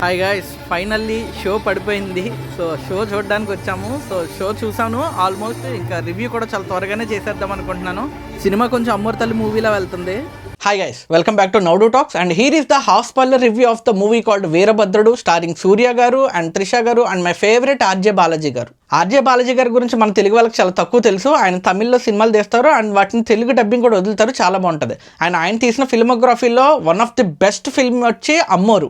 Hi guys, finally show పడిపోయింది. So show చూడడానికి వచ్చాము. సో షో చూసాను ఆల్మోస్ట్. ఇంకా రివ్యూ కూడా చాలా త్వరగానే చేసేద్దాం అనుకుంటున్నాను. సినిమా కొంచెం అమ్మోరు తల్లి మూవీలా వెళ్తుంది. Hi guys, welcome back to Naudu talks and here is the half spoiler review of the movie called Veerabhadrudu, starring Suriya garu and Trisha garu and my favourite RJ Balaji garu. RJ Balaji గారి గురించి మన తెలుగు వాళ్ళకి చాలా తక్కువ తెలుసు. ఆయన తమిళ్లో సినిమాలు తీస్తారు అండ్ వాటిని తెలుగు డబ్బింగ్ కూడా వదులుతారు, చాలా బాగుంటుంది. అండ్ ఆయన తీసిన ఫిల్మోగ్రఫీలో one of the best film వచ్చి అమ్మోరు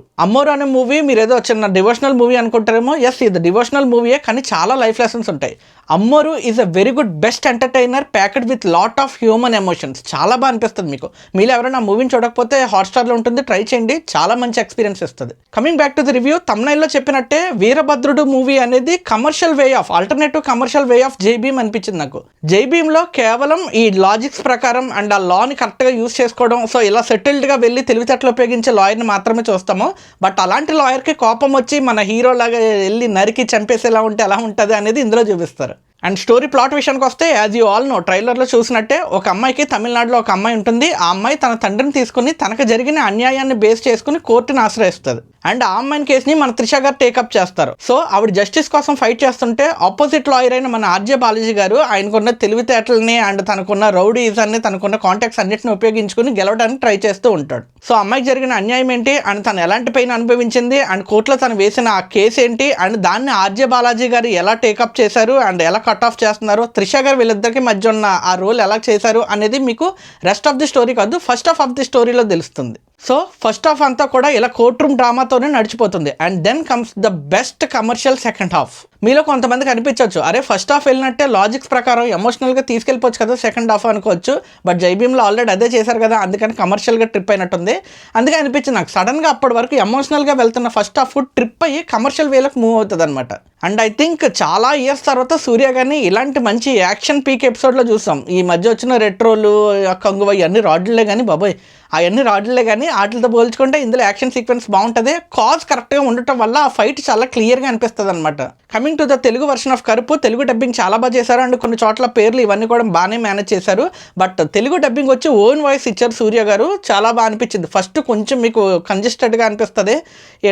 అనే మూవీ. మీరు ఏదో చిన్న డివోషనల్ మూవీ అనుకుంటారేమో. ఎస్, ఇది డివోషనల్ మూవీయే, కానీ చాలా లైఫ్ లెసన్స్ ఉంటాయి. Ammoru is a very good best entertainer packed with lot of human emotions. చాలా బాగా అనిపిస్తుంది మీకు. మీరు ఎవరైనా మూవీని చూడకపోతే హాట్స్టార్లో ఉంటుంది, ట్రై చేయండి, చాలా మంచి ఎక్స్పీరియన్స్ ఇస్తుంది. Coming back to the review, తమ్నైల్లో చెప్పినట్టే వీరభద్రుడు మూవీ అనేది commercial way of alternative commercial way of Jai Bhim అనిపించింది నాకు. జై భీమ్లో కేవలం ఈ లాజిక్స్ ప్రకారం అండ్ ఆ లాని కరెక్ట్గా యూజ్ చేసుకోవడం, సో ఇలా సెటిల్డ్గా వెళ్ళి తెలివితేటలు ఉపయోగించే లాయర్ని మాత్రమే చూస్తాము. బట్ అలాంటి లాయర్కి కోపం వచ్చి మన హీరో లాగా వెళ్ళి నరికి చంపేసేలా ఉంటే ఎలా ఉంటుంది అనేది ఇందులో చూపిస్తారు. అండ్ స్టోరీ ప్లాట్ విషయానికి వస్తే, యాజ్ యూ ఆల్ నో, ట్రైలర్లో చూసినట్టే ఒక అమ్మాయికి తమిళనాడులో ఒక అమ్మాయి ఉంటుంది. ఆ అమ్మాయి తన తండ్రిని తీసుకుని తనకు జరిగిన అన్యాయాన్ని బేస్ చేసుకుని కోర్టుని ఆశ్రయిస్తుంది. అండ్ ఆ అమ్మాయిని కేసుని మన త్రిష గారు టేకప్ చేస్తారు. సో ఆవిడ జస్టిస్ కోసం ఫైట్ చేస్తుంటే ఆపోజిట్ లాయర్ అయిన మన ఆర్జే బాలాజీ గారు ఆయనకున్న తెలివితేటలని అండ్ తనకున్న రౌడీజాన్ని, తనకున్న కాంటాక్ట్స్ అన్నిటిని ఉపయోగించుకుని గెలవడానికి ట్రై చేస్తూ ఉంటాడు. సో అమ్మాయికి జరిగిన అన్యాయం ఏంటి అండ్ తను ఎలాంటి పెయిన్ అనుభవించింది అండ్ కోర్టులో తను వేసిన ఆ కేసు ఏంటి అండ్ దాన్ని ఆర్జే బాలాజీ గారు ఎలా టేకప్ చేశారు అండ్ ఎలా కట్ ఆఫ్ చేస్తున్నారు, త్రిష గారు వీళ్ళిద్దరికి మధ్య ఉన్న ఆ రోల్ ఎలా చేశారు అనేది మీకు రెస్ట్ ఆఫ్ ది స్టోరీ కాదు, ఫస్ట్ హాఫ్ ఆఫ్ ది స్టోరీలో తెలుస్తుంది. సో ఫస్ట్ హాఫ్ అంతా కూడా ఇలా కోర్ట్ రూమ్ డ్రామాతోనే నడిచిపోతుంది. And then comes the best commercial second half. మీలో కొంతమందికి అనిపించవచ్చు, అరే ఫస్ట్ హాఫ్ వెళ్ళినట్టే లాజిక్స్ ప్రకారం ఎమోషనల్గా తీసుకెళ్ళిపోవచ్చు కదా సెకండ్ హాఫ్ అనుకోవచ్చు. బట్ జై భీమ్లో ఆల్రెడీ అదే చేశారు కదా, అందుకని కమర్షియల్గా ట్రిప్ అయినట్టుంది. అందుకే అనిపించింది నాకు. సడన్గా అప్పటి వరకు ఎమోషనల్గా వెళ్తున్న ఫస్ట్ హాఫ్ ట్రిప్ అయ్యి కమర్షియల్ వేలకు మూవ్ అవుతుంది అనమాట. అండ్ ఐ థింక్ చాలా ఇయర్స్ తర్వాత సూర్య గారిని ఇలాంటి మంచి యాక్షన్ పీక్ ఎపిసోడ్లో చూసాం. ఈ మధ్య వచ్చిన రెట్రోలు, కంగువ ఇవన్నీ రాడ్లే కానీ బాబోయ్, అవన్నీ రాడ్లే కానీ వాటితో పోల్చుకుంటే ఇందులో యాక్షన్ సీక్వెన్స్ బాగుంటుంది. కాజ్ కరెక్ట్గా ఉండటం వల్ల ఆ ఫైట్ చాలా క్లియర్గా అనిపిస్తుంది అనమాట. Coming to the Telugu version of Karuppu, Telugu dubbing చాలా బాగా చేశారు అండ్ కొన్ని చోట్ల పేర్లు ఇవన్నీ కూడా బాగానే మేనేజ్ చేశారు. బట్ తెలుగు డబ్బింగ్ వచ్చి ఓన్ వాయిస్ ఇచ్చారు సూర్య గారు, చాలా బాగా అనిపించింది. ఫస్ట్ కొంచెం మీకు కంజెస్టెడ్గా అనిపిస్తుంది,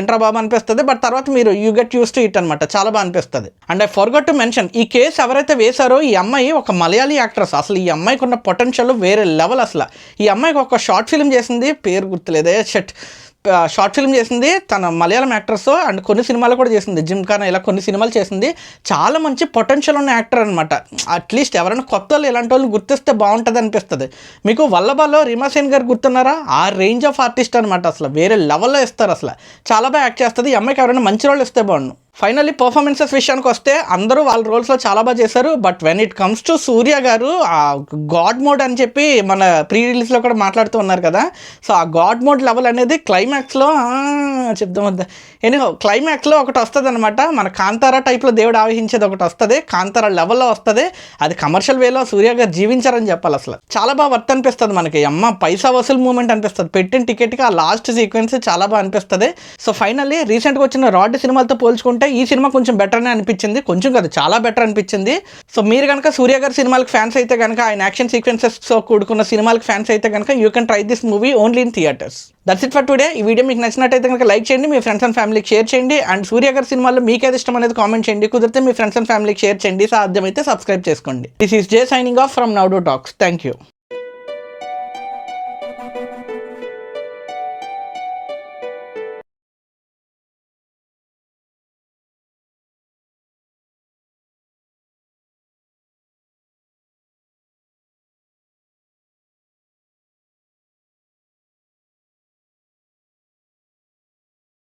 ఎంట్రా బాబా అనిపిస్తుంది. బట్ తర్వాత మీరు you get use to it అనమాట, చాలా బాగా అనిపిస్తుంది. And I forgot to mention, ఈ కేసు ఎవరైతే వేశారో ఈ అమ్మాయి ఒక మలయాళీ యాక్ట్రెస్. అసలు ఈ అమ్మాయికి ఉన్న పొటెన్షియల్ వేరే లెవెల్. అసలు ఈ అమ్మాయికి ఒక షార్ట్ ఫిల్మ్ చేసింది, పేరు గుర్తులేదే, షార్ట్ ఫిల్మ్ చేసింది తన మలయాళం యాక్టర్స్ అండ్ కొన్ని సినిమాలు కూడా చేసింది, జిమ్ఖానా ఇలా కొన్ని సినిమాలు చేసింది. చాలా మంచి పొటెన్షియల్ ఉన్న యాక్టర్ అనమాట. అట్లీస్ట్ ఎవరైనా కొత్త వాళ్ళు ఇలాంటి వాళ్ళు గుర్తిస్తే బాగుంటుంది అనిపిస్తుంది. మీకు వల్లభాలో రీమా సేన్ గారు గుర్తున్నారా? ఆ రేంజ్ ఆఫ్ ఆర్టిస్ట్ అనమాట. అసలు వేరే లెవెల్లో ఇస్తారు, అసలు చాలా బాగా యాక్ట్ చేస్తుంది. ఈ అమ్మాయికి ఎవరైనా మంచి రోల్ ఇస్తే బాగుండు. ఫైనల్లీ పర్ఫార్మెన్సెస్ విషయానికి వస్తే అందరూ వాళ్ళ రోల్స్లో చాలా బాగా చేశారు. But when it comes to Suriya garu, ఆ గాడ్ మోడ్ అని చెప్పి మన ప్రీ రిలీజ్లో కూడా మాట్లాడుతూ ఉన్నారు కదా, సో ఆ గాడ్ మోడ్ లెవెల్ అనేది క్లైమాక్స్లో చెప్దాం వద్దా, ఎనీహో క్లైమాక్స్లో ఒకటి వస్తుంది అనమాట. మన కాంతారా టైప్లో దేవుడు ఆవహించేది ఒకటి వస్తుంది, కాంతారా లెవెల్లో వస్తుంది. అది కమర్షియల్ వేలో సూర్య గారు జీవించారని చెప్పాలి. అసలు చాలా బాగా వర్త్ అనిపిస్తుంది మనకి. అమ్మ పైసా వసూలు మూమెంట్ అనిపిస్తుంది. పెట్టిన టికెట్కి ఆ లాస్ట్ సీక్వెన్స్ చాలా బాగా అనిపిస్తుంది. సో ఫైనల్లీ రీసెంట్గా వచ్చిన రాడ్ సినిమాలతో పోల్చుకుంటే ఈ సినిమా కొంచెం బెటర్ అని అనిపించింది, కొంచెం కాదు చాలా బెటర్ అనిపించింది. సో మీరు కనుక సూర్య గారి సినిమాలకు ఫ్యాన్స్ అయితే కనుక, ఆయన యాక్షన్ సీక్వెన్సెస్తో కూడుకున్న సినిమాలకు ఫ్యాన్స్ అయితే కనుక you can try this movie only in theatres. That's it for today. ఈ వీడియో మీకు నచ్చినట్టయితే కనుక లైక్ చేయండి, మీ ఫ్రెండ్స్ అండ్ ఫ్యామిలీకి షేర్ చేయండి. అండ్ సూర్య గారి సినిమాల్లో మీకు ఏది ఇష్టం అనేది కామెంట్ చేయండి. కుదిరితే మీ ఫ్రెండ్స్ అండ్ ఫ్యామిలీకి షేర్ చేయండి, సాధ్యమైతే సబ్స్క్రైబ్ చేసుకోండి. This is J signing off from Naudu talks. Thank you.